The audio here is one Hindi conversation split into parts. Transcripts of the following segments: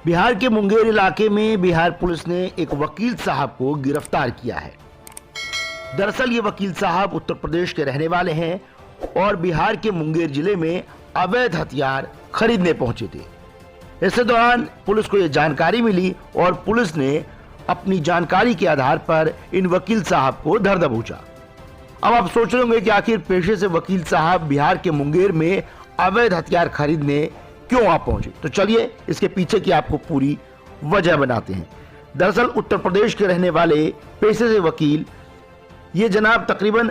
बिहार के मुंगेर इलाके में बिहार पुलिस ने एक वकील साहब को गिरफ्तार किया है। दरअसल ये वकील साहब उत्तर प्रदेश के रहने वाले हैं और बिहार के मुंगेर जिले में अवैध हथियार खरीदने पहुंचे थे। इस दौरान पुलिस को यह जानकारी मिली और पुलिस ने अपनी जानकारी के आधार पर इन वकील साहब को धर दबोचा। अब आप सोच रहे होंगे कि आखिर पेशे से वकील साहब बिहार के मुंगेर में अवैध हथियार खरीदने क्यों आ पहुंचे, तो चलिए इसके पीछे की आपको पूरी वजह बनाते हैं। दरअसल उत्तर प्रदेश के रहने वाले पेशे से वकील ये जनाब तकरीबन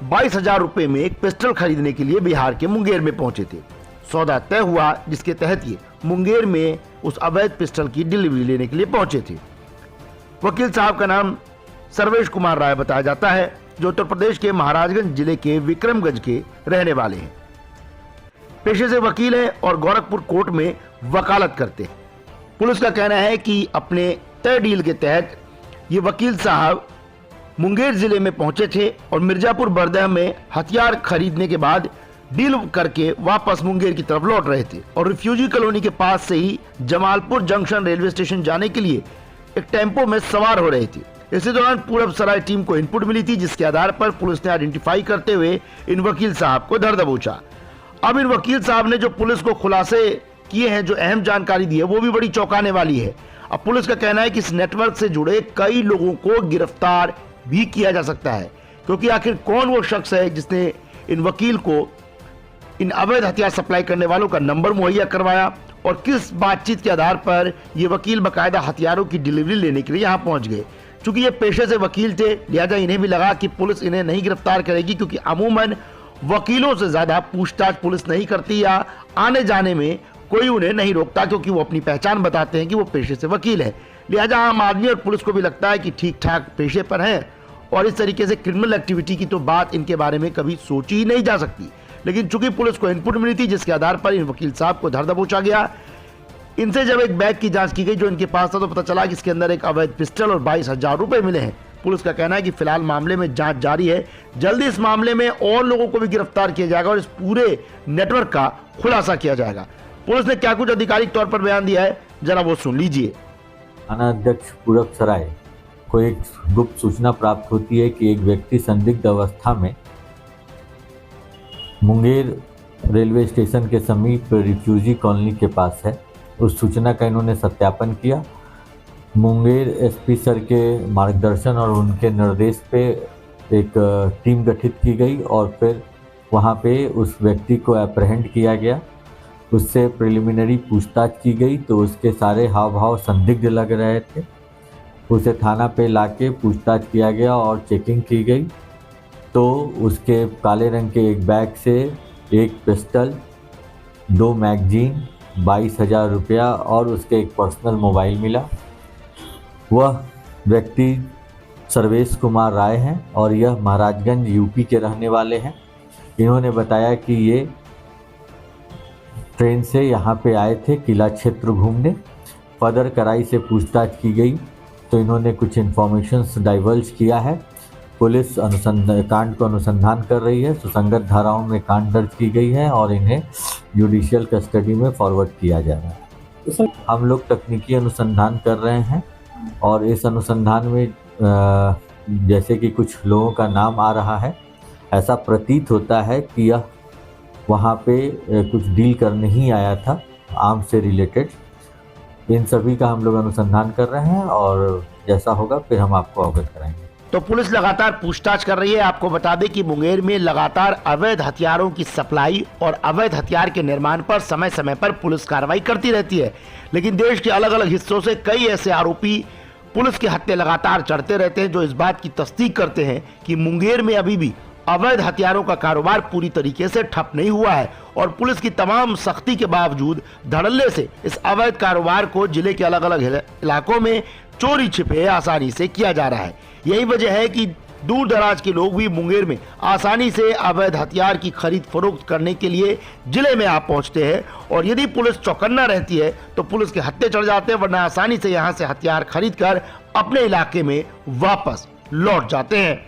22,000 रुपए में एक पिस्टल खरीदने के लिए बिहार के मुंगेर में पहुंचे थे। सौदा तय हुआ जिसके तहत ये मुंगेर में उस अवैध पिस्टल की डिलीवरी लेने के लिए पहुंचे थे। वकील साहब का नाम सर्वेश कुमार राय बताया जाता है, जो उत्तर प्रदेश के महाराजगंज जिले के विक्रमगंज के रहने वाले हैं। पेशे से वकील हैं और गोरखपुर कोर्ट में वकालत करते हैं। पुलिस का कहना है कि अपने तय डील के तहत ये वकील साहब मुंगेर जिले में पहुंचे थे और मिर्जापुर बरदह में हथियार खरीदने के बाद डील करके वापस मुंगेर की तरफ लौट रहे थे और रिफ्यूजी कॉलोनी के पास से ही जमालपुर जंक्शन रेलवे स्टेशन जाने के लिए एक टेम्पो में सवार हो रहे थे। इसी दौरान पूरब सराय टीम को इनपुट मिली थी, जिसके आधार पर पुलिस ने आइडेंटिफाई करते हुए इन वकील साहब को धर दबोचा। अब इन वकील साहब ने जो पुलिस को खुलासे किए हैं, जो अहम जानकारी दी है, वो भी बड़ी चौंकाने वाली है। अब पुलिस का कहना है कि इस नेटवर्क से जुड़े कई लोगों को गिरफ्तार भी किया जा सकता है, क्योंकि आखिर कौन वो शख्स है जिसने इन वकील को इन अवैध हथियार सप्लाई करने वालों का नंबर मुहैया करवाया और किस बातचीत के आधार पर ये वकील बाकायदा हथियारों की डिलीवरी लेने के लिए यहाँ पहुंच गए। चूंकि ये पेशे से वकील थे, लिहाजा इन्हें भी लगा कि पुलिस इन्हें नहीं गिरफ्तार करेगी, क्योंकि अमूमन वकीलों से ज्यादा पूछताछ पुलिस नहीं करती या आने जाने में कोई उन्हें नहीं रोकता, क्योंकि वो अपनी पहचान बताते हैं कि वो पेशे से वकील है। लिहाजा आम आदमी और पुलिस को भी लगता है कि ठीक ठाक पेशे पर हैं और इस तरीके से क्रिमिनल एक्टिविटी की तो बात इनके बारे में कभी सोची ही नहीं जा सकती। लेकिन चूंकि पुलिस को इनपुट मिली थी, जिसके आधार पर इन वकील साहब को धर दबोचा गया। इनसे जब एक बैग की जांच की गई जो इनके पास था, तो पता चला कि इसके अंदर एक अवैध पिस्टल और 22,000 रुपए मिले हैं। पुलिस का कहना है कि फिलहाल मामले में जांच जारी है। जल्दी इस मामले में और लोगों को भी गिरफ्तार किया जाएगा और इस पूरे नेटवर्क का खुलासा किया जाएगा। पुलिस ने क्या कुछ आधिकारिक तौर पर बयान दिया है, जरा वो सुन लीजिए। थाना अध्यक्ष पूरब सराय को एक गुप्त सूचना प्राप्त होती है कि एक व्यक्ति संदिग्ध अवस्था में मुंगेर रेलवे स्टेशन के समीप रिफ्यूजी कॉलोनी के पास है। उस सूचना का इन्होंने सत्यापन किया। मुंगेर एसपी सर के मार्गदर्शन और उनके निर्देश पे एक टीम गठित की गई और फिर वहाँ पे उस व्यक्ति को एप्रहेंड किया गया। उससे प्रिलिमिनरी पूछताछ की गई तो उसके सारे हाव भाव संदिग्ध लग रहे थे। उसे थाना पे लाके पूछताछ किया गया और चेकिंग की गई तो उसके काले रंग के एक बैग से एक पिस्टल, 2 मैगजीन, 22,000 रुपया और उसके एक पर्सनल मोबाइल मिला। वह व्यक्ति सर्वेश कुमार राय हैं और यह महाराजगंज यूपी के रहने वाले हैं। इन्होंने बताया कि ये ट्रेन से यहाँ पे आए थे किला क्षेत्र घूमने। फर्दर कराई से पूछताछ की गई तो इन्होंने कुछ इन्फॉर्मेशंस डाइवर्ज किया है। पुलिस कांड को अनुसंधान कर रही है। सुसंगत धाराओं में कांड दर्ज की गई है और इन्हें जुडिशियल कस्टडी में फॉरवर्ड किया जा रहा है। हम लोग तकनीकी अनुसंधान कर रहे हैं और इस अनुसंधान में जैसे कि कुछ लोगों का नाम आ रहा है, ऐसा प्रतीत होता है कि यह वहाँ पे कुछ डील करने ही आया था आर्म्स से रिलेटेड। इन सभी का हम लोग अनुसंधान कर रहे हैं और जैसा होगा फिर हम आपको अवगत कराएंगे। तो पुलिस लगातार पूछताछ कर रही है। आपको बता दें कि मुंगेर में लगातार अवैध हथियारों की सप्लाई और अवैध हथियार के निर्माण पर समय समय पर पुलिस कार्रवाई करती रहती है, लेकिन देश के अलग अलग हिस्सों से कई ऐसे आरोपी पुलिस के हत्थे लगातार चढ़ते रहते हैं, जो इस बात की तस्दीक करते हैं कि मुंगेर में अभी भी अवैध हथियारों का कारोबार पूरी तरीके से ठप नहीं हुआ है और पुलिस की तमाम सख्ती के बावजूद धड़ल्ले से इस अवैध कारोबार को जिले के अलग अलग इलाकों में चोरी छिपे आसानी से किया जा रहा है। यही वजह है कि दूर दराज के लोग भी मुंगेर में आसानी से अवैध हथियार की खरीद फरोख्त करने के लिए जिले में आ पहुंचते हैं और यदि पुलिस चौकन्ना रहती है तो पुलिस के हत्थे चढ़ जाते हैं, वरना आसानी से यहां से हथियार खरीद कर अपने इलाके में वापस लौट जाते हैं।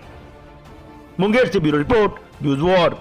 मुंगेर से ब्यूरो रिपोर्ट, न्यूज़ वॉर।